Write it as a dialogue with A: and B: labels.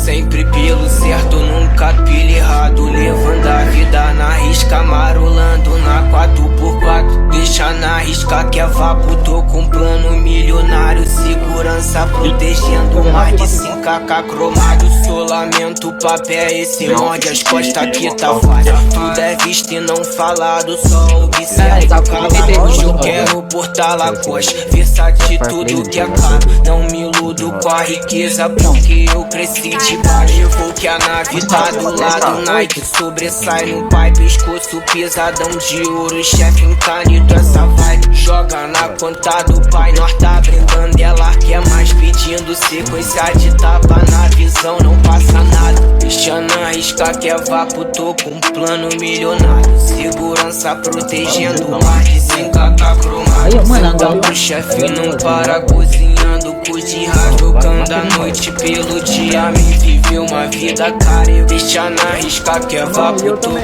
A: sempre pelo certo, nunca pelo errado. Levando a vida na risca, marolando na 4x4. Deixa na risca que é vapo, tô com plano milionário. Segurança protegendo, mais de 5k cromado. Solamento, papel, esse morde as costas que tá falha. Tudo é visto e não falado, só observa e cala. Hoje eu quero portar Lacoste, Versace, tudo que é caro. Não me iludo com a riqueza, porque eu cresci de baixo. Vou que a nave tá do lado, Nike sobressai no pai, pescoço pesadão de ouro, chefe encanito essa vibe. Joga na conta do pai, nós tá brincando, ela quer mais, pedindo sequência de tapa na visão, não passa nada. Deixa na risca que é vapo, tô com um plano milionário. Segurança protegendo, mais de 5k cromado. O chefe não para cozinhando, curte trocando a noite pelo dia. Me viveu uma vida cara, deixa na risca que é vapo, tô